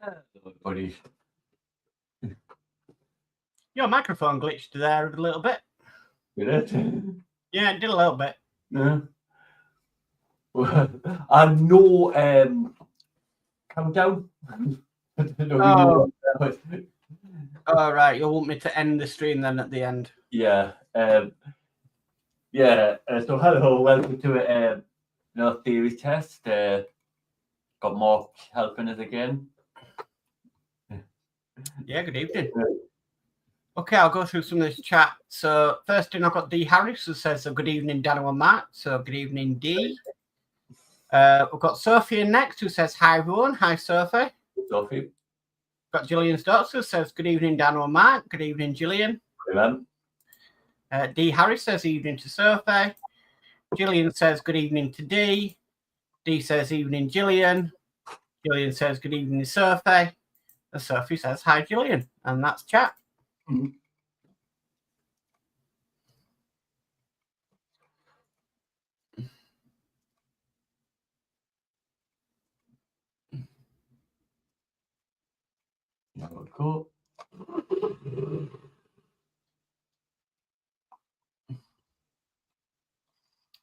Hello, buddy. Your microphone glitched there a little bit. Did it? Yeah, it did a little bit. No. And no countdown. Oh, right. You want me to end the stream then at the end? Yeah. So hello, welcome to theory test. Got Mark helping us again. Yeah, good evening. Okay, I'll go through some of this chat. So first in, I've got D Harris who says, good evening, Daniel and Matt. So good evening, D. We've got Sophie next who says, hi, everyone. Hi, Sophie. Sophie. Got Gillian Stokes who says, good evening, Daniel and Matt. Good evening, Gillian. Amen. D Harris says, evening to Sophie. Gillian says, good evening to D. D says, evening, Gillian. Gillian says, good evening, Sophie. And Sophie says, hi, Gillian. And that's chat. Mm-hmm. Cool.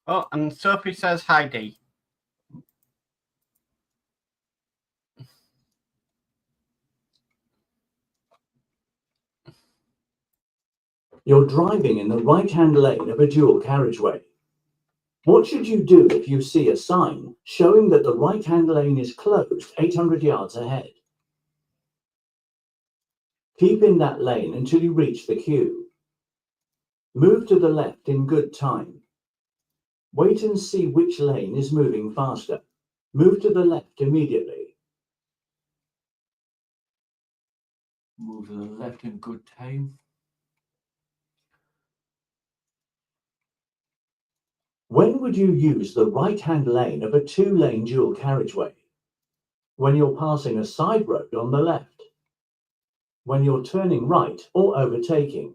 Oh, and Sophie says, hi, D. You're driving in the right-hand lane of a dual carriageway. What should you do if you see a sign showing that the right-hand lane is closed 800 yards ahead? Keep in that lane until you reach the queue. Move to the left in good time. Wait and see which lane is moving faster. Move to the left immediately. Move to the left in good time. When would you use the right-hand lane of a two-lane dual carriageway? When you're passing a side road on the left. When you're turning right or overtaking.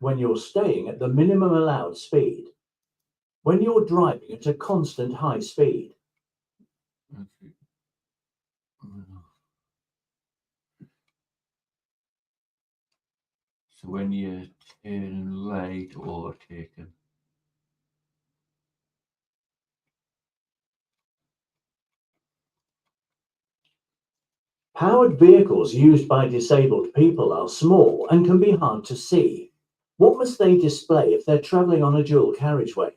When you're staying at the minimum allowed speed. When you're driving at a constant high speed. Okay. So when you're turning right or taking. Powered vehicles used by disabled people are small and can be hard to see. What must they display if they're travelling on a dual carriageway?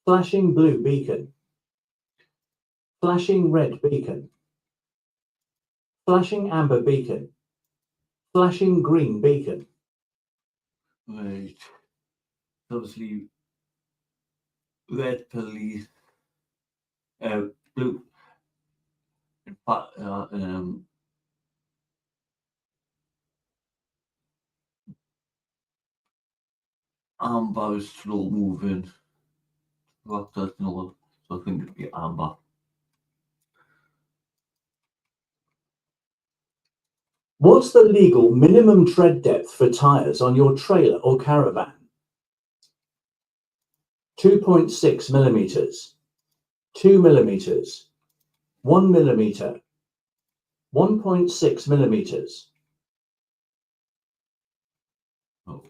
Flashing blue beacon. Flashing red beacon. Flashing amber beacon. Flashing green beacon. Right. Obviously, red police, blue. In fact, amber is slow moving. That does know, so I think it'd be amber. What's the legal minimum tread depth for tyres on your trailer or caravan? 2.6 millimeters, 2 millimeters, 1 millimeter, 1.6 millimeters. Oh.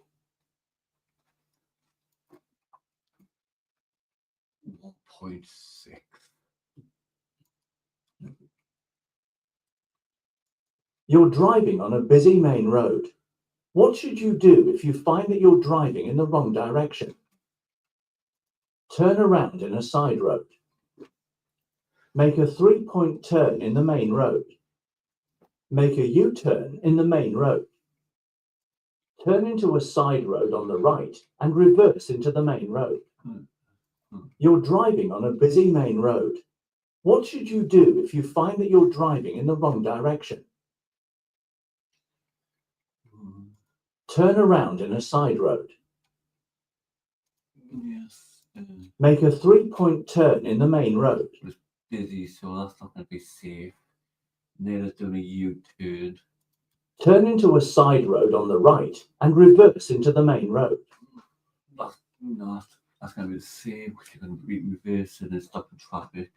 1.6. You're driving on a busy main road. What should you do if you find that you're driving in the wrong direction? Turn around in a side road. Make a 3-point turn in the main road. Make a U-turn in the main road. Turn into a side road on the right and reverse into the main road. You're driving on a busy main road. What should you do if you find that you're driving in the wrong direction? Turn around in a side road. Yes. Make a 3-point turn in the main road. It's busy, so that's not going to be safe. Then it's doing a U-turn. Turn into a side road on the right and reverse into the main road. That's going to be the same because you're going to be reversing and stopping traffic.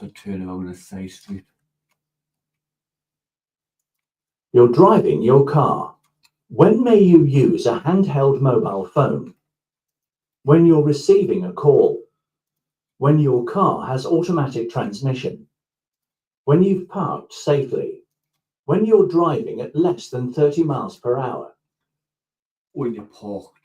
So turn around a side street. You're driving your car. When may you use a handheld mobile phone? When you're receiving a call. When your car has automatic transmission. When you've parked safely. When you're driving at less than 30 miles per hour. When you're parked.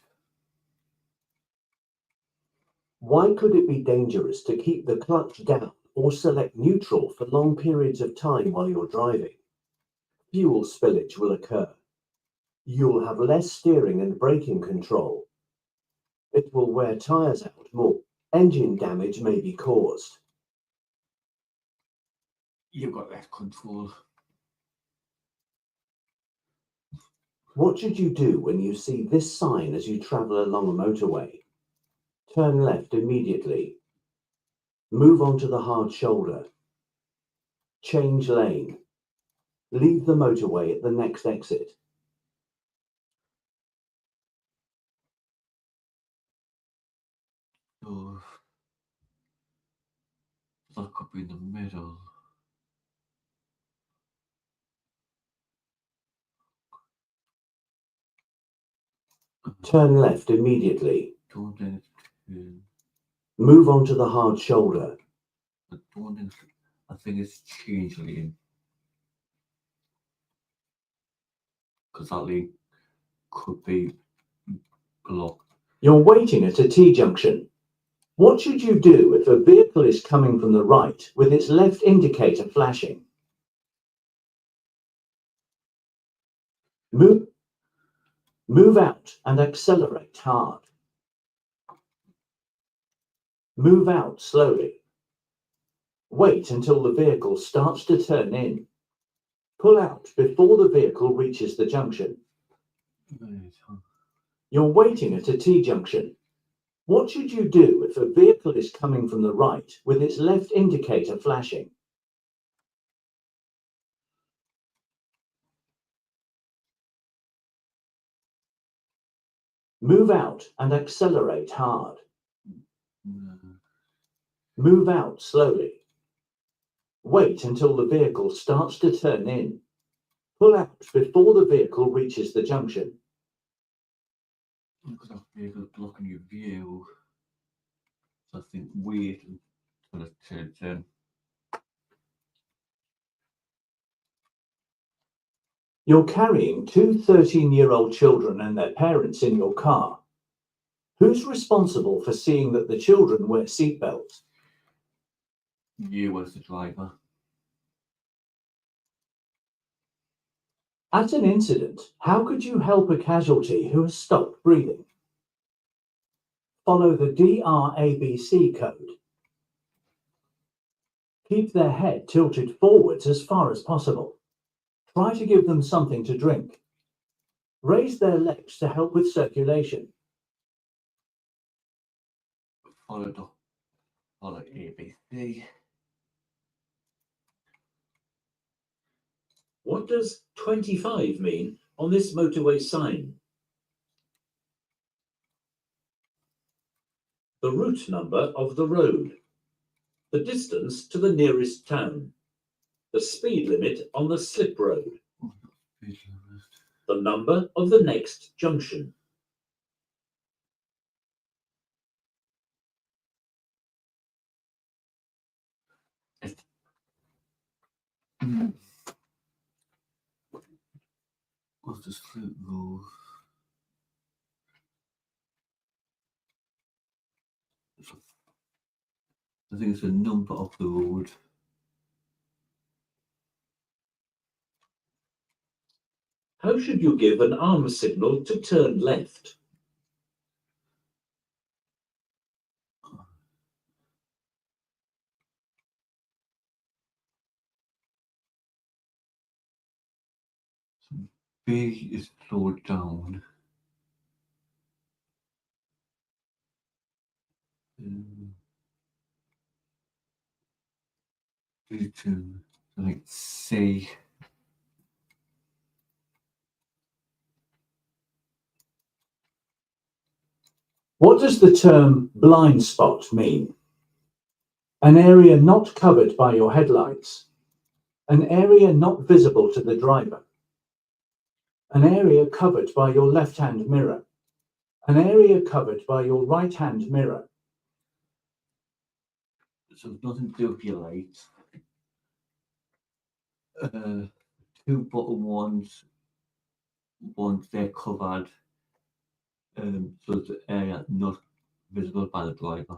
Why could it be dangerous to keep the clutch down or select neutral for long periods of time while you're driving? Fuel spillage will occur. You'll have less steering and braking control. It will wear tyres out more. Engine damage may be caused. You've got less control. What should you do when you see this sign as you travel along a motorway? Turn left immediately. Move onto the hard shoulder. Change lane. Leave the motorway at the next exit. So that could be in the middle. Turn left immediately. Don't let it turn. Move onto the hard shoulder. I think it's change lane. Because that lane could be blocked. You're waiting at a T-junction. What should you do if a vehicle is coming from the right with its left indicator flashing? Move out and accelerate hard. Move out slowly. Wait until the vehicle starts to turn in. Pull out before the vehicle reaches the junction. You're waiting at a T-junction. What should you do if a vehicle is coming from the right with its left indicator flashing? Move out and accelerate hard. Move out slowly. Wait until the vehicle starts to turn in. Pull out before the vehicle reaches the junction. Because that vehicle's blocking your view. So I think wait until it turns in. You're carrying two 13-year-old children and their parents in your car. Who's responsible for seeing that the children wear seatbelts? You as the driver. At an incident, how could you help a casualty who has stopped breathing? Follow the DRABC code. Keep their head tilted forwards as far as possible. Try to give them something to drink. Raise their legs to help with circulation. Follow ABC. What does 25 mean on this motorway sign? The route number of the road, the distance to the nearest town, the speed limit on the slip road, the number of the next junction. What's the slip road? I think it's the number of the road. How should you give an arm signal to turn left? B is slowed down. B2, like C. What does the term blind spot mean? An area not covered by your headlights. An area not visible to the driver. An area covered by your left-hand mirror. An area covered by your right-hand mirror. So it's nothing to do with your lights. Two bottom ones, once they're covered, so it's an area not visible by the driver.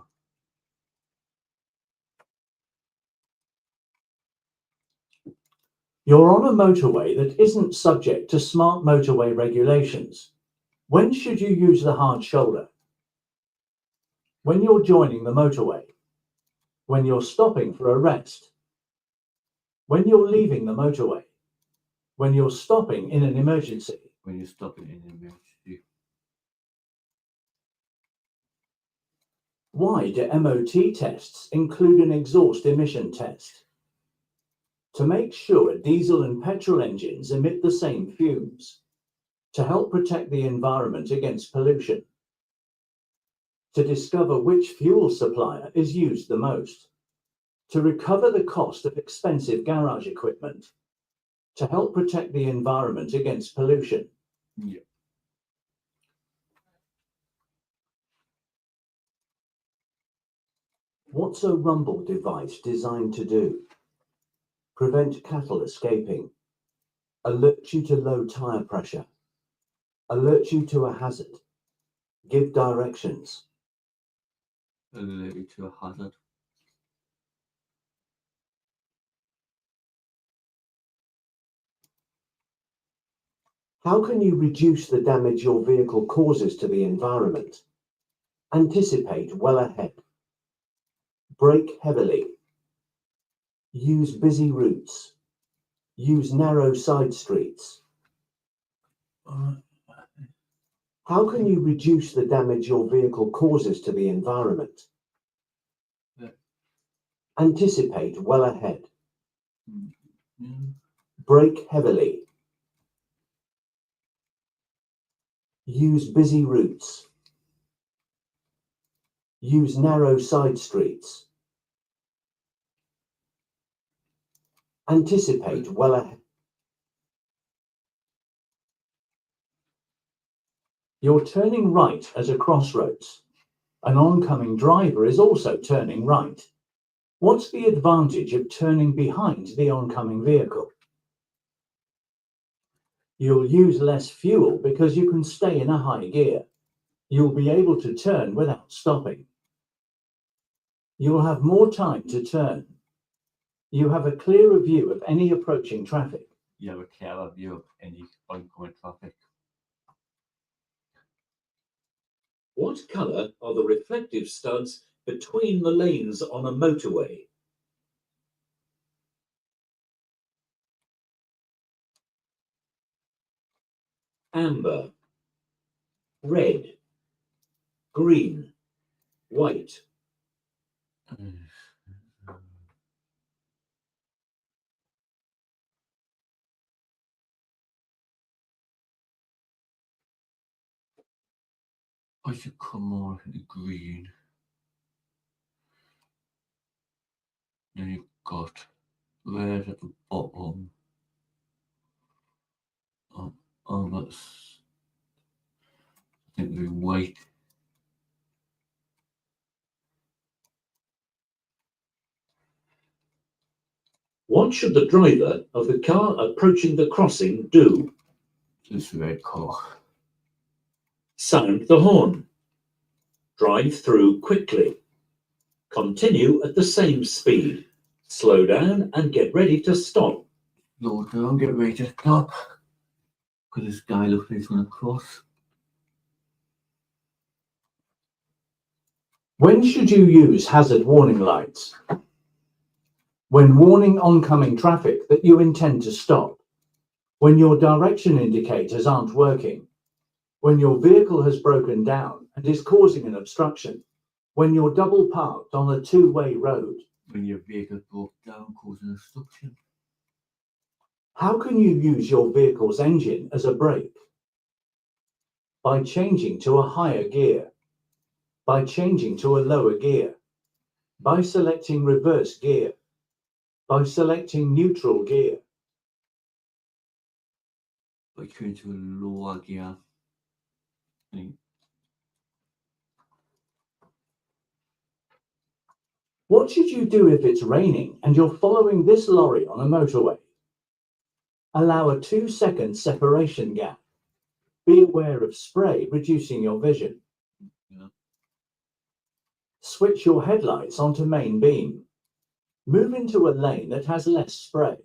You're on a motorway that isn't subject to smart motorway regulations. When should you use the hard shoulder? When you're joining the motorway. When you're stopping for a rest. When you're leaving the motorway. When you're stopping in an emergency. When you're stopping in an emergency. Why do MOT tests include an exhaust emission test? To make sure diesel and petrol engines emit the same fumes. To help protect the environment against pollution. To discover which fuel supplier is used the most. To recover the cost of expensive garage equipment. To help protect the environment against pollution. Yeah. What's a rumble device designed to do? Prevent cattle escaping. Alert you to low tire pressure. Alert you to a hazard. Give directions. Alert you to a hazard. How can you reduce the damage your vehicle causes to the environment? Anticipate well ahead. Brake heavily. Use busy routes. Use narrow side streets. How can you reduce the damage your vehicle causes to the environment? Anticipate well ahead. Brake heavily. Use busy routes. Use narrow side streets. Anticipate well ahead. You're turning right at a crossroads. An oncoming driver is also turning right. What's the advantage of turning behind the oncoming vehicle? You'll use less fuel because you can stay in a high gear. You'll be able to turn without stopping. You'll have more time to turn. You have a clearer view of any approaching traffic. You have a clearer view of any oncoming traffic. What colour are the reflective studs between the lanes on a motorway? Amber, red, green, white. I should come more to the green. Then you've got red at the bottom. That's, I think, the white. What should the driver of the car approaching the crossing do? This red car. Sound the horn. Drive through quickly. Continue at the same speed. Slow down and get ready to stop. Slow down, get ready to stop. Because this guy looks like he's going to cross. When should you use hazard warning lights? When warning oncoming traffic that you intend to stop. When your direction indicators aren't working. When your vehicle has broken down and is causing an obstruction. When you're double parked on a two-way road. When your vehicle broke down, causing obstruction. How can you use your vehicle's engine as a brake? By changing to a higher gear. By changing to a lower gear. by selecting reverse gear, by selecting neutral gear, by changing to a lower gear. What should you do if it's raining and you're following this lorry on a motorway? Allow a 2-second separation gap. Be aware of spray reducing your vision. Yeah. Switch your headlights onto main beam. Move into a lane that has less spray.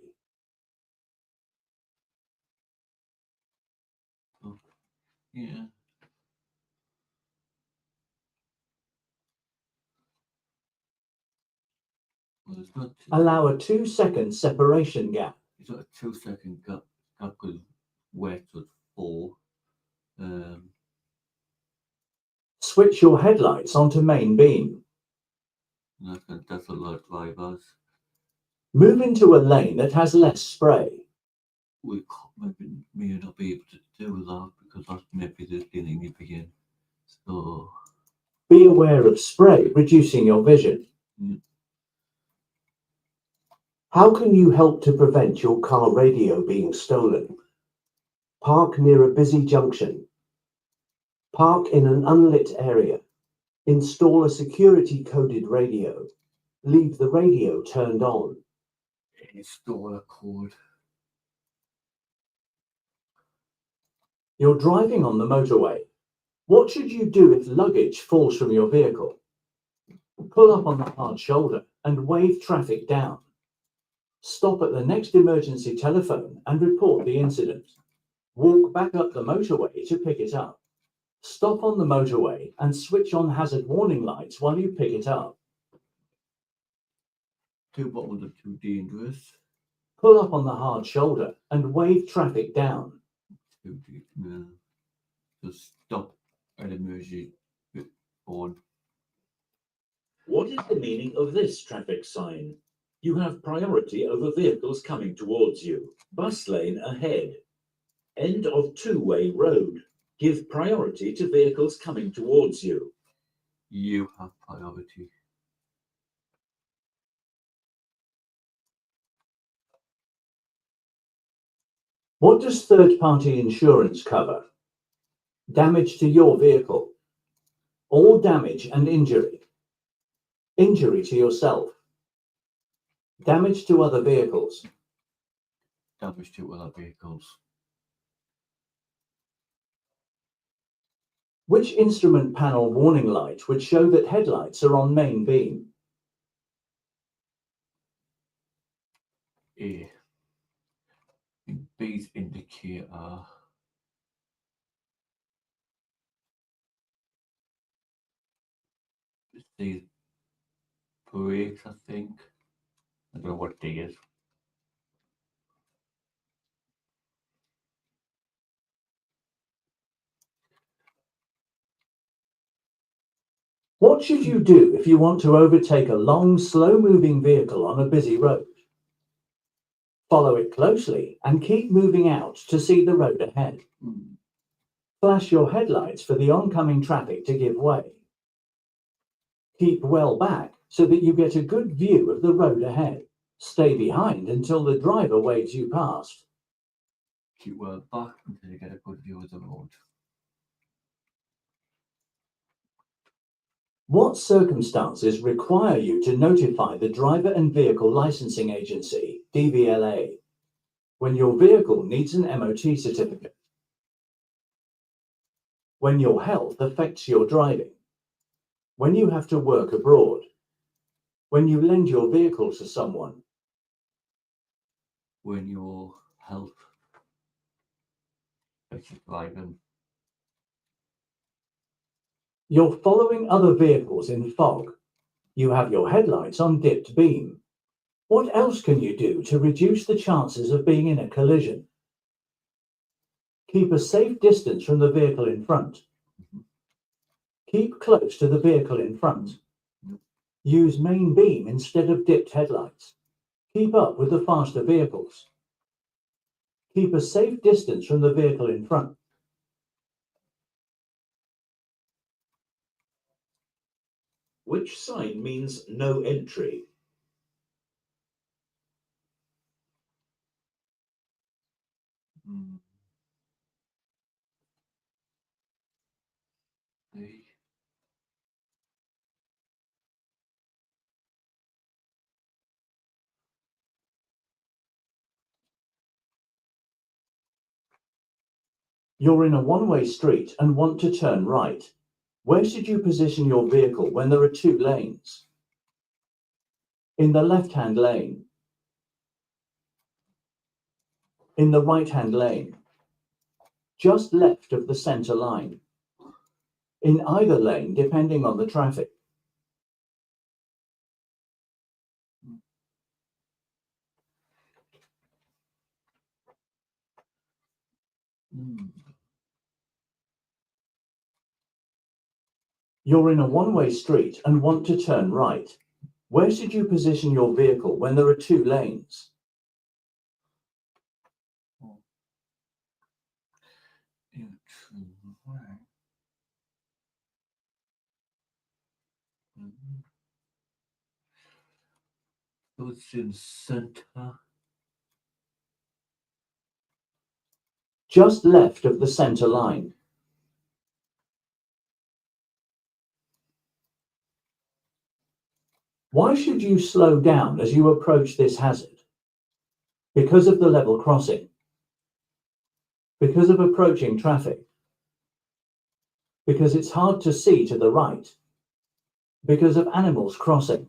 Yeah. Well, Allow a 2-second separation gap. It's not a 2-second gap because where it was 4. Switch your headlights onto main beam. That's a lot of drivers. Move into a lane that has less spray. We may not be able to do that because that's maybe the beginning you begin. So be aware of spray reducing your vision. How can you help to prevent your car radio being stolen? Park near a busy junction. Park in an unlit area. Install a security coded radio. Leave the radio turned on. Install a code. You're driving on the motorway. What should you do if luggage falls from your vehicle? Pull up on the hard shoulder and wave traffic down. Stop at the next emergency telephone and report the incident. Walk back up the motorway to pick it up. Stop on the motorway and switch on hazard warning lights while you pick it up. Do what was too dangerous. Pull up on the hard shoulder and wave traffic down. No. Just stop at emergency on. What is the meaning of this traffic sign? You have priority over vehicles coming towards you. Bus lane ahead. End of two-way road. Give priority to vehicles coming towards you. You have priority. What does third-party insurance cover? Damage to your vehicle. All damage and injury. Injury to yourself. Damage to other vehicles. Damage to other vehicles. Which instrument panel warning light would show that headlights are on main beam? A. Base indicator. These brakes, I think. I don't know what D is. What should you do if you want to overtake a long, slow-moving vehicle on a busy road? Follow it closely and keep moving out to see the road ahead. Flash your headlights for the oncoming traffic to give way. Keep well back so that you get a good view of the road ahead. Stay behind until the driver waves you past. Keep well back until you get a good view of the road. What circumstances require you to notify the Driver and Vehicle Licensing Agency, DVLA, when your vehicle needs an MOT certificate? When your health affects your driving. When you have to work abroad. When you lend your vehicle to someone. When your health affects your driving. You're following other vehicles in fog. You have your headlights on dipped beam. What else can you do to reduce the chances of being in a collision? Keep a safe distance from the vehicle in front. Keep close to the vehicle in front. Use main beam instead of dipped headlights. Keep up with the faster vehicles. Keep a safe distance from the vehicle in front. Which sign means no entry? Mm. A. You're in a one-way street and want to turn right. Where should you position your vehicle when there are two lanes? In the left-hand lane. In the right-hand lane. Just left of the center line. In either lane, depending on the traffic. Mm. You're in a one-way street and want to turn right. Where should you position your vehicle when there are two lanes? Into right. Mhm. So it's in center. Just left of the center line. Why should you slow down as you approach this hazard? Because of the level crossing. Because of approaching traffic. Because it's hard to see to the right. Because of animals crossing.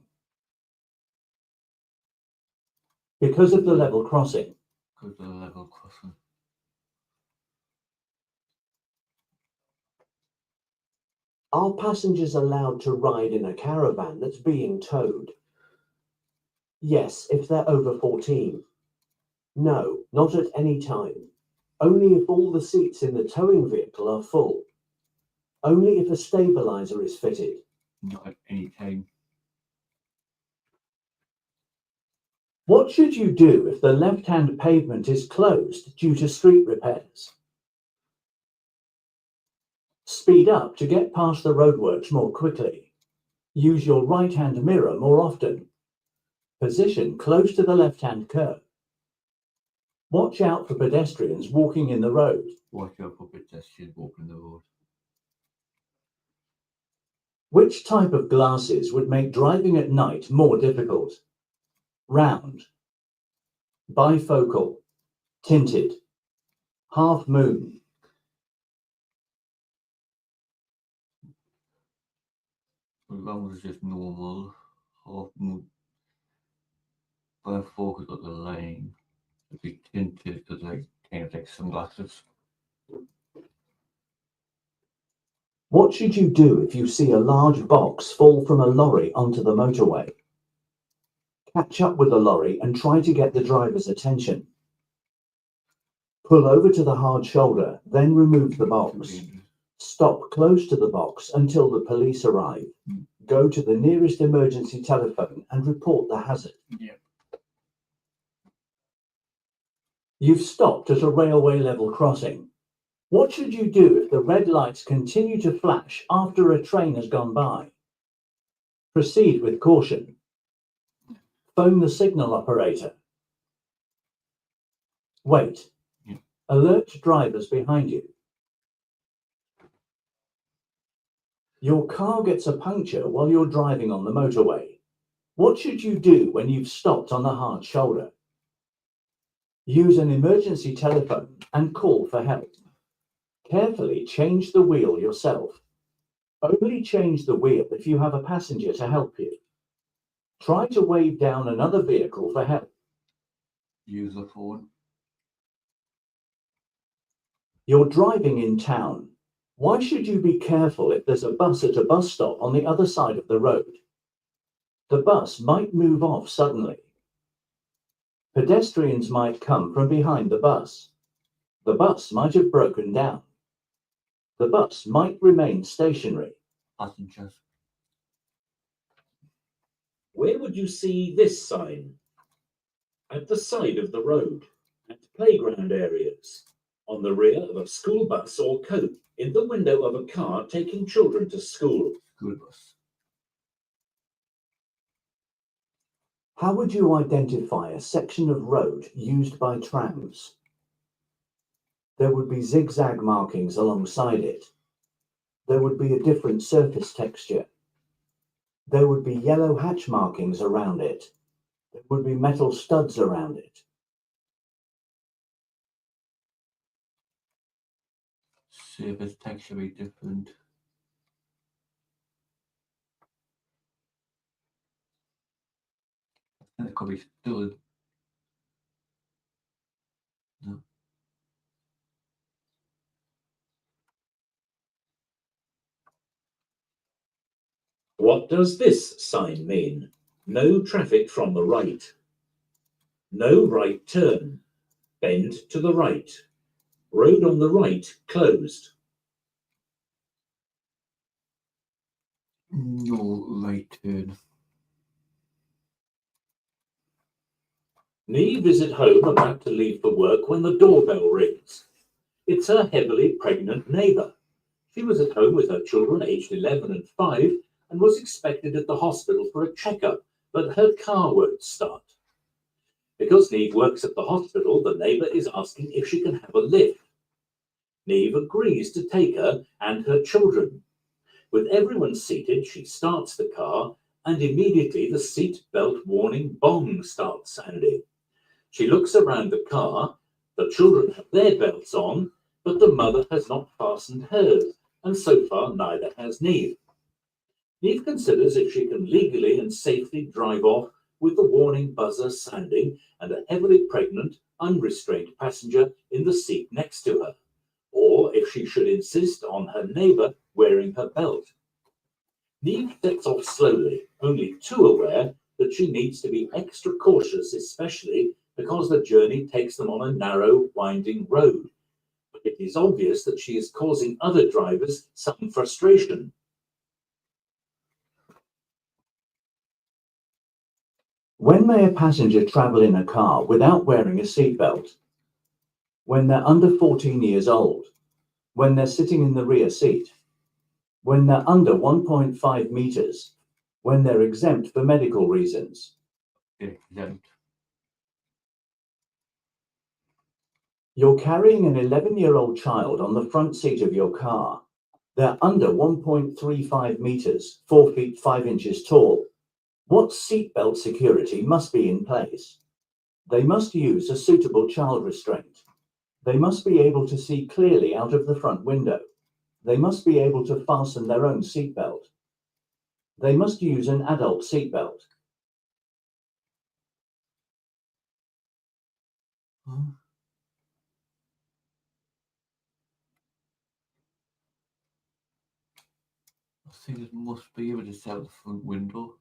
Because of the level crossing. Because the level crossing. Are passengers allowed to ride in a caravan that's being towed? Yes, if they're over 14. No, not at any time. Only if all the seats in the towing vehicle are full. Only if a stabilizer is fitted. Not at any time. What should you do if the left-hand pavement is closed due to street repairs? Speed up to get past the roadworks more quickly. Use your right-hand mirror more often. Position close to the left-hand curb. Watch out for pedestrians walking in the road. Watch out for pedestrians walking the road. Which type of glasses would make driving at night more difficult? Round, bifocal, tinted, half moon. As long as it's just normal, half moon. By focus on the lane, it'd be tinted because like kind of like sunglasses. What should you do if you see a large box fall from a lorry onto the motorway? Catch up with the lorry and try to get the driver's attention. Pull over to the hard shoulder, then remove the box. Stop close to the box until the police arrive. Go to the nearest emergency telephone and report the hazard. Yeah. You've stopped at a railway level crossing. What should you do if the red lights continue to flash after a train has gone by? Proceed with caution. Phone the signal operator. Wait. Yeah. Alert drivers behind you. Your car gets a puncture while you're driving on the motorway. What should you do when you've stopped on the hard shoulder? Use an emergency telephone and call for help. Carefully change the wheel yourself. Only change the wheel if you have a passenger to help you. Try to wave down another vehicle for help. Use the phone. You're driving in town. Why should you be careful if there's a bus at a bus stop on the other side of the road? The bus might move off suddenly. Pedestrians might come from behind the bus. The bus might have broken down. The bus might remain stationary. Passengers. Where would you see this sign? At the side of the road, at playground areas, on the rear of a school bus or coach, in the window of a car taking children to school. School bus. How would you identify a section of road used by trams? There would be zigzag markings alongside it. There would be a different surface texture. There would be yellow hatch markings around it. There would be metal studs around it. Surface texture be different. And it could be stood. No. What does this sign mean? No traffic from the right. No right turn. Bend to the right. Road on the right closed. No right turn. Neve is at home about to leave for work when the doorbell rings. It's her heavily pregnant neighbour. She was at home with her children aged 11 and 5 and was expected at the hospital for a checkup, but her car won't start. Because Neve works at the hospital, the neighbour is asking if she can have a lift. Neve agrees to take her and her children. With everyone seated, she starts the car and immediately the seat belt warning bong starts sounding. She looks around the car. The children have their belts on, but the mother has not fastened hers, and so far neither has Neve. Neve considers if she can legally and safely drive off with the warning buzzer sounding and a heavily pregnant, unrestrained passenger in the seat next to her, or if she should insist on her neighbour wearing her belt. Neve sets off slowly, only too aware that she needs to be extra cautious, especially because the journey takes them on a narrow, winding road. But it is obvious that she is causing other drivers some frustration. When may a passenger travel in a car without wearing a seatbelt? When they're under 14 years old, when they're sitting in the rear seat, when they're under 1.5 meters, when they're exempt for medical reasons. Exempt. You're carrying an 11-year-old child on the front seat of your car. They're under 1.35 meters, 4 feet 5 inches tall. What seatbelt security must be in place? They must use a suitable child restraint. They must be able to see clearly out of the front window. They must be able to fasten their own seatbelt. They must use an adult seatbelt. Huh? I think it must be able to see out the front window.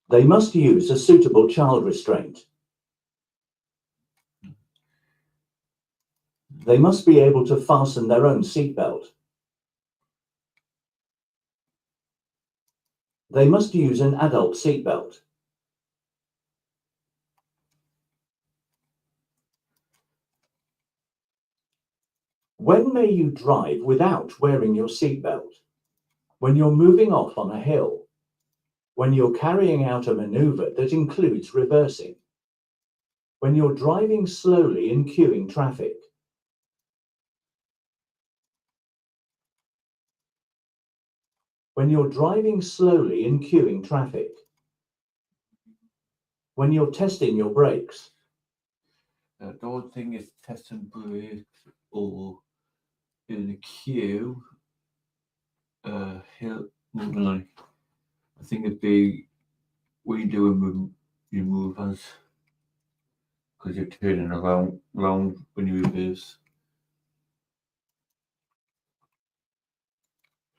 They must use a suitable child restraint. They must be able to fasten their own seatbelt. They must use an adult seatbelt. When may you drive without wearing your seatbelt? When you're moving off on a hill. When you're carrying out a maneuver that includes reversing. When you're driving slowly in queuing traffic. When you're driving slowly in queuing traffic. When you're testing your brakes. I don't think it's testing brakes or in the queue. Hill moving on. I think it'd be when you do your movers because you're turning around when you reverse.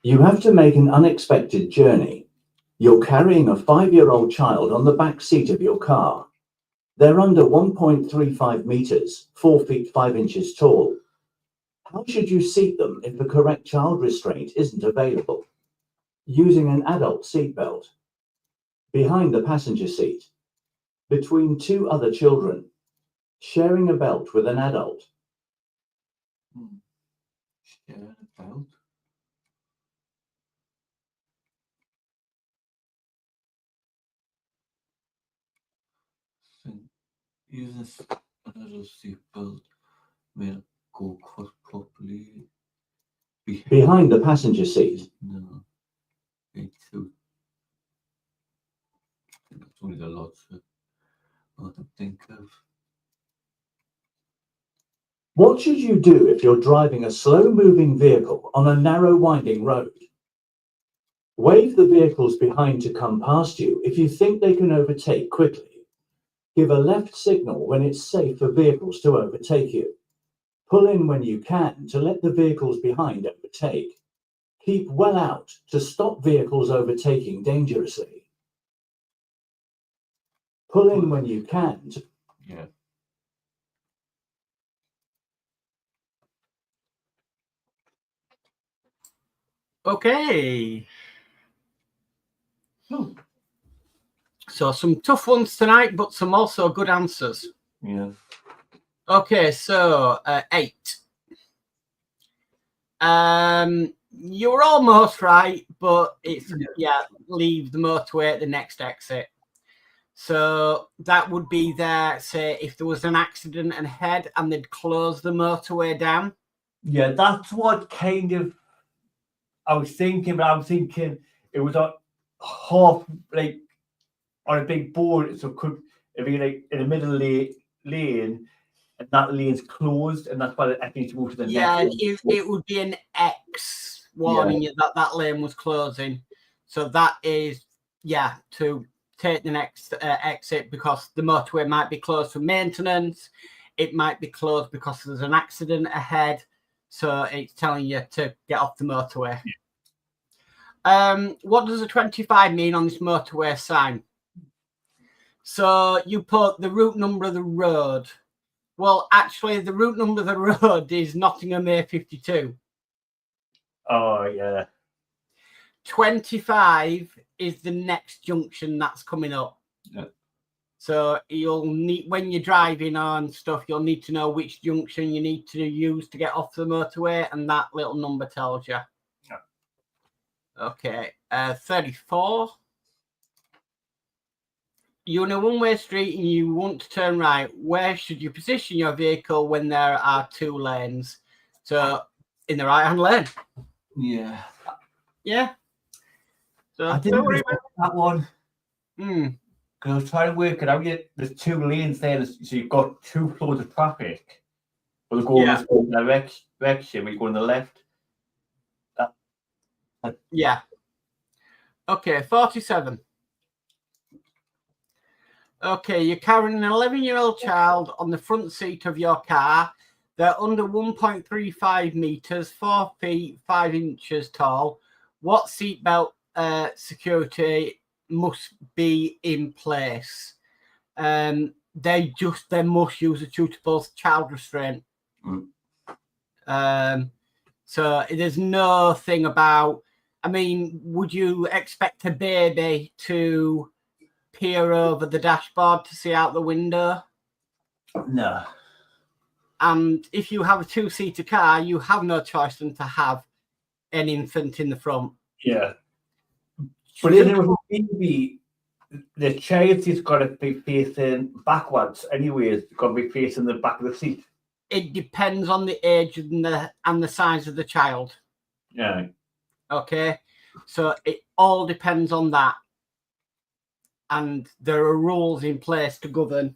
You have to make an unexpected journey. You're carrying a 5-year-old child on the back seat of your car. They're under 1.35 meters, 4 feet 5 inches tall. How should you seat them if the correct child restraint isn't available? Using an adult seatbelt. Behind the passenger seat. Between 2 other children. Sharing a belt with an adult. Share a belt. Use another seatbelt. May not go across properly. Behind the passenger seat. No. Okay, so that's only the lots I can think of. What should you do if you're driving a slow-moving vehicle on a narrow, winding road? Wave the vehicles behind to come past you if you think they can overtake quickly. Give a left signal when it's safe for vehicles to overtake you. Pull in when you can to let the vehicles behind overtake. Keep well out to stop vehicles overtaking dangerously. Pull in when you can to Yeah. Okay. So some tough ones tonight, but some also good answers. Yeah. Okay, so 8. You were almost right, but it's leave the motorway at the next exit. So that would be there, say, if there was an accident ahead and they'd close the motorway down. Yeah, that's what kind of I was thinking, but I was thinking it was on half, like on a big board, so it could be like in the middle lane, and that lane's closed, and that's why I need to move to the Yeah, next one. it would be an X warning you that that lane was closing. So that is, to take the next exit because the motorway might be closed for maintenance. It might be closed because there's an accident ahead. So it's telling you to get off the motorway. What does a 25 mean on this motorway sign? So you put the route number of the road. Well, actually, the route number of the road is Nottingham A52. Oh, yeah. 25 is the next junction that's coming up. Yeah. So you'll need, when you're driving on stuff, you'll need to know which junction you need to use to get off the motorway, and that little number tells you. Yeah. Okay, 34. You're in a one-way street and you want to turn right. Where should you position your vehicle when there are 2 lanes? So in the right-hand lane. Yeah. Yeah. So I didn't know that one. Hmm. Because I was trying to work it out. There's 2 lanes there, so you've got 2 flows of traffic. But they're going this direction, we go on the left. Yeah. Okay, 47. Okay, you're carrying an 11-year-old child on the front seat of your car. They're under 1.35 meters, 4 feet, 5 inches tall. What seatbelt security must be in place? They must use a suitable child restraint. So there's no thing about, I mean, would you expect a baby to peer over the dashboard to see out the window? No. And if you have a 2-seater car, you have no choice than to have an infant in the front. Yeah. But then with a baby, the child has got to be facing backwards anyways. It's got to be facing the back of the seat. It depends on the age and the size of the child. Yeah. Okay. So it all depends on that. And there are rules in place to govern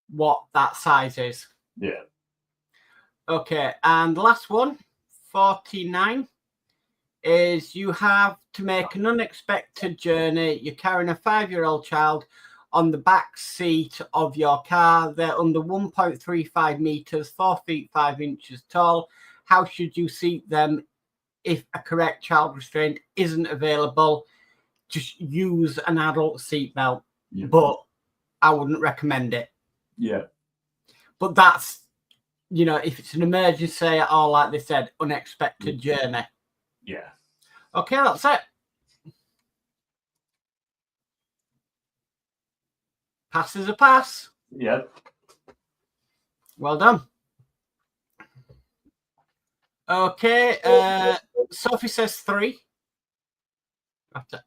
what that size is. Yeah. Okay, and the last one, 49, is you have to make an unexpected journey. You're carrying a 5-year-old child on the back seat of your car. They're under 1.35 meters, 4 feet, 5 inches tall. How should you seat them if a correct child restraint isn't available? Just use an adult seatbelt, but I wouldn't recommend it. Yeah. But that's, if it's an emergency or, like they said, unexpected journey. Yeah. Okay, that's it. Pass is a pass. Yeah. Well done. Okay, Sophie says 3. After.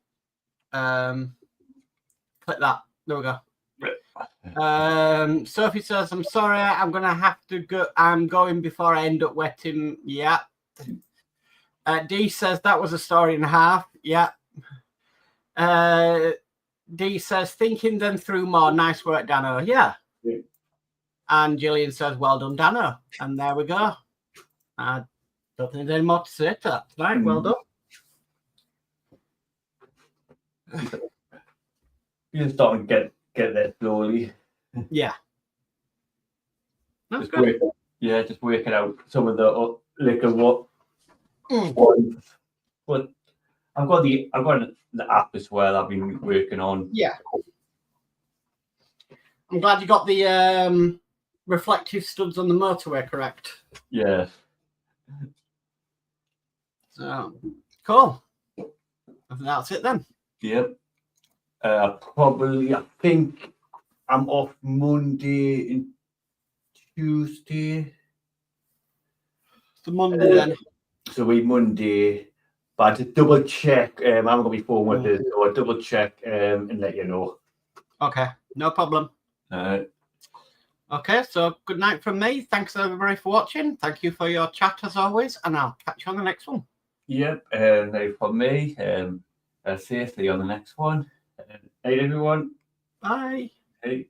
Click that. There we go. Sophie says, I'm sorry, I'm gonna have to go. I'm going before I end up wetting. Yeah. D says that was a story and a half. Yeah. D says thinking them through more. Nice work, Dano. Yeah. And Gillian says, well done, Dano. And there we go. I don't think there's any more to say to that tonight. Well done. You just start and get there slowly. Yeah. That's Just good. just working out some of the what. Mm. But I've got the app as well. I've been working on. Yeah. I'm glad you got the reflective studs on the motorway correct. Yeah. So cool. I think that's it then. Yep. I think I'm off Monday and Tuesday. The Monday then. So we Monday, but to double check, I'm gonna be phone with it, so I'll double check and let you know. Okay, no problem. Alright. Okay, so good night from me. Thanks everybody for watching. Thank you for your chat as always, and I'll catch you on the next one. Yep. Now for me, safely on the next one. Hey everyone. Bye. Hey.